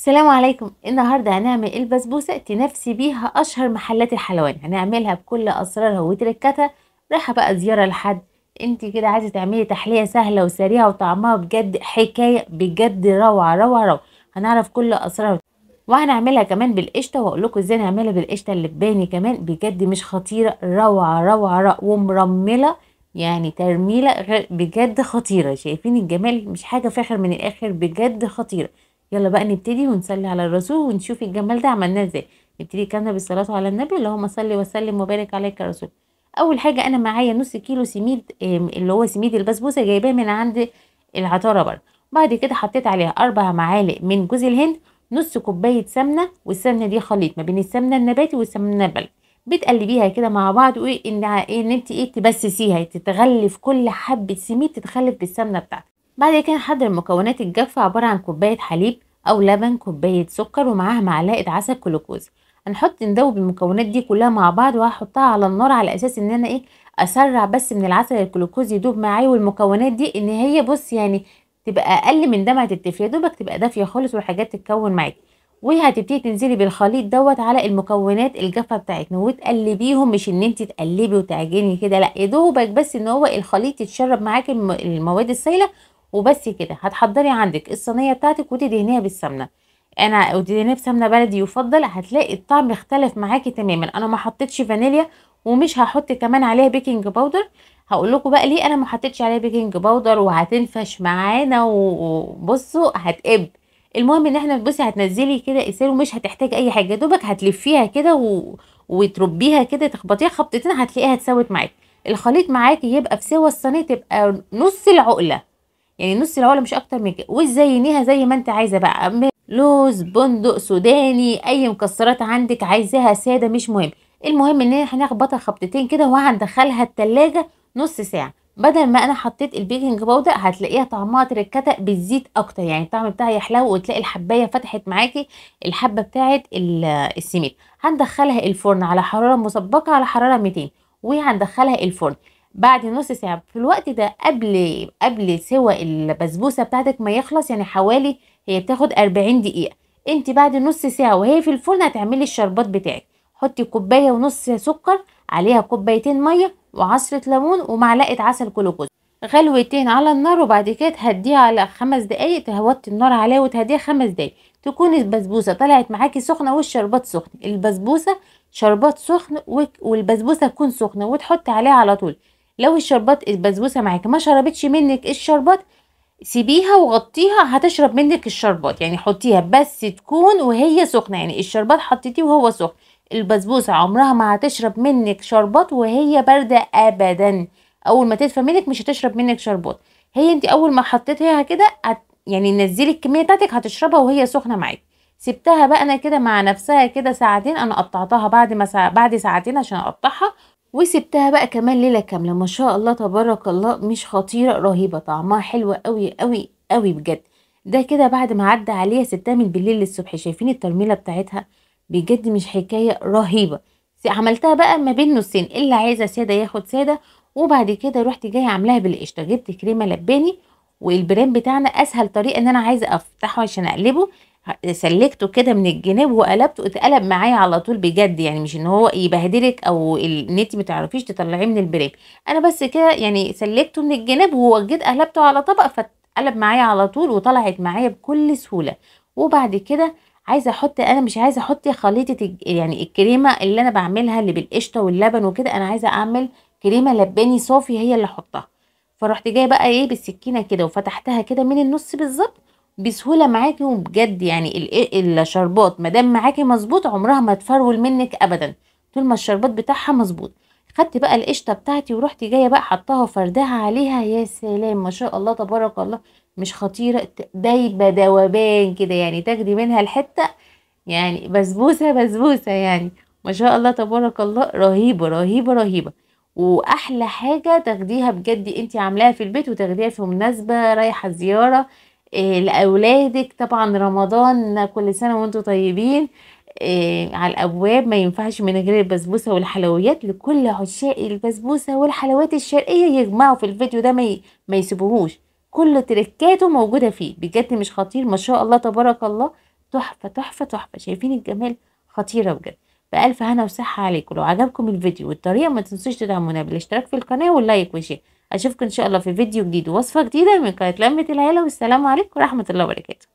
السلام عليكم. النهارده هنعمل البسبوسه تنافسي بيها اشهر محلات الحلواني. هنعملها بكل اسرارها وتركاتها. رايحه بقى زياره لحد، انت كده عايزه تعملي تحليه سهله وسريعه وطعمها بجد حكايه، بجد روعه روعه روعه. هنعرف كل اسرارها وهنعملها كمان بالقشطه، واقول لكم ازاي نعملها بالقشطه اللباني كمان. بجد مش خطيره، روعه روعه روعه ومرمله، يعني ترميله بجد خطيره. شايفين الجمال؟ مش حاجه فاخر من الاخر، بجد خطيره. يلا بقى نبتدي ونصلي على الرسول ونشوف الجمال ده عملناه ازاي. نبتدي كنا بالصلاة على النبي، اللهم صل وسلم وبارك عليك يا رسول. اول حاجة انا معايا نص كيلو سميد، اللي هو سميد البسبوسة، جايباه من عند العطارة بره. بعد كده حطيت عليها 4 معالق من جوز الهند، نص كوباية سمنة، والسمنة دي خليط ما بين السمنة النباتي والسمنة البلدي. بتقلبيها كده مع بعض، وايه ان انت تبسسيها، تتغلف كل حبة سميد تتغلف بالسمنة بتاعتك. بعد كده نحضر المكونات الجافة، عبارة عن كوباية حليب أو لبن، كوباية سكر، ومعاها معلقة عسل جلوكوز. ندوب المكونات دي كلها مع بعض، وهحطها على النار على أساس إن أنا أسرع بس من العسل الجلوكوز يدوب معايا، والمكونات دي إن هي بص يعني تبقى أقل من دمعة التفل، دوبك تبقى دافية خالص والحاجات تتكون معاكي. وهتبتدي تنزلي بالخليط دوت على المكونات الجافة بتاعتنا وتقلبيهم، مش ان انت تقلبي وتعجني كده، لا، يا دوبك بس ان هو الخليط يتشرب معاكي المواد السائلة وبس كده. هتحضري عندك الصينيه بتاعتك وتدهنيها بالسمنه، انا ودهنيها بسمنه بلدي يفضل. هتلاقي الطعم اختلف معاكي تماما. انا ما حطيتش فانيليا ومش هحط كمان عليها بيكنج باودر. هقول لكم بقى ليه انا ما حطيتش عليها بيكنج باودر، وهتنفش معانا وبصوا هتقب. المهم ان احنا بصي هتنزلي كده اسير ومش هتحتاج اي حاجه، دوبك هتلفيها كده وتربيها كده، تخبطيها خبطتين هتلاقيها اتسوت معاكي. الخليط معاكي يبقى في سوا الصينيه، تبقى نص العقله، يعني نص العقله مش اكتر من كده. وتزينيها زي ما انت عايزه بقى، لوز، بندق، سوداني، اي مكسرات عندك عايزاها ساده مش مهم. المهم ان احنا هنخبطها خبطتين كده وهندخلها التلاجة نص ساعه. بدل ما انا حطيت البيكنج باودر هتلاقيها طعمها تركتها بالزيت اكتر، يعني الطعم بتاعها يحلو، وتلاقي الحبايه فتحت معاكي الحبه بتاعه السميد. هندخلها الفرن على حراره مسبقه، على حراره 200، وهندخلها الفرن بعد نص ساعة. في الوقت ده قبل سوى البسبوسة بتاعتك ما يخلص، يعني حوالي هي بتاخد 40 دقيقة. انت بعد نص ساعة وهي في الفرن هتعملي الشربات بتاعك. حطي كوباية ونص سكر، عليها كوبايتين مية وعصرة ليمون ومعلقة عسل جلوكوز، غلوتين على النار. وبعد كده تهديها على 5 دقايق، تهوطي النار عليها وتهديها 5 دقايق، تكون البسبوسة طلعت معاكي سخنة والشربات سخن. البسبوسة شربات سخن والبسبوسة تكون سخنة، وتحطي عليها على طول. لو الشربات البسبوسه معاكي ما شربتش منك الشربات، سيبيها وغطيها، هتشرب منك الشربات. يعني حطيها بس تكون وهي سخنه، يعني الشربات حطيتيه وهو سخن. البسبوسه عمرها ما هتشرب منك شربات وهي بارده ابدا. اول ما تدفى منك مش هتشرب منك شربات. هي انت اول ما حطيتيها كده يعني نزلي الكميه بتاعتك هتشربها وهي سخنه معاكي. سبتها بقى انا كده مع نفسها كده ساعتين. انا قطعتها بعد ساعتين عشان اقطعها، وسبتها بقى كمان ليله كامله. ما شاء الله تبارك الله، مش خطيره، رهيبه، طعمها حلو قوي قوي قوي بجد. ده كده بعد ما عدى عليها، سبتها من بالليل للصبح. شايفين الترميله بتاعتها؟ بجد مش حكايه، رهيبه. عملتها بقى ما بين نصين، اللي عايزه ساده ياخد ساده. وبعد كده رحت جايه عاملاها بالقشطه. جبت كريمه لباني، والبرام بتاعنا اسهل طريقه ان انا عايزه افتحه عشان اقلبه. سلكته كده من الجناب وقلبته، اتقلب معايا على طول بجد. يعني مش ان هو يبهدلك او ان انت متعرفيش تطلعيه من البريم. انا بس كده يعني سلكته من الجناب وجيت قلبته على طبق، فاتقلب معايا على طول وطلعت معايا بكل سهوله. وبعد كده عايزه احط، انا مش عايزه احط خليطه يعني الكريمه اللي انا بعملها اللي بالقشطه واللبن وكده، انا عايزه اعمل كريمه لباني صافي هي اللي احطها. فرحت جايه بقى بالسكينه كده وفتحتها كده من النص بالظبط بسهوله معاكي. وبجد يعني الشربات مادام معاكي مظبوط عمرها ما تفرول منك ابدا، طول ما الشربات بتاعها مظبوط. خدت بقى القشطه بتاعتي ورحت جايه بقى حطاها وفردها عليها. يا سلام، ما شاء الله تبارك الله، مش خطيره، دايبه دوبان كده، يعني تاخدي منها الحته، يعني بسبوسه بسبوسه يعني. ما شاء الله تبارك الله، رهيبه رهيبه رهيبه. واحلى حاجه تاخديها بجد انت عاملاها في البيت، وتاخديها في مناسبه رايحه زياره لأولادك. طبعا رمضان كل سنة وانتم طيبين. على الأبواب، ما ينفعش من غير البسبوسة والحلويات. لكل عشاق البسبوسة والحلويات الشرقية يجمعوا في الفيديو ده، ما يسيبوهوش. كل تركاته موجودة فيه، بجد مش خطير، ما شاء الله تبارك الله، تحفة تحفة تحفة. شايفين الجمال؟ خطيرة بجد. بألف هنا وصحة عليكم. لو عجبكم الفيديو والطريقة ما تنسوش تدعمونا بالاشتراك في القناة واللايك والشير. اشوفكم ان شاء الله في فيديو جديد ووصفة جديدة من قناة لمة العيلة، والسلام عليكم ورحمة الله وبركاته.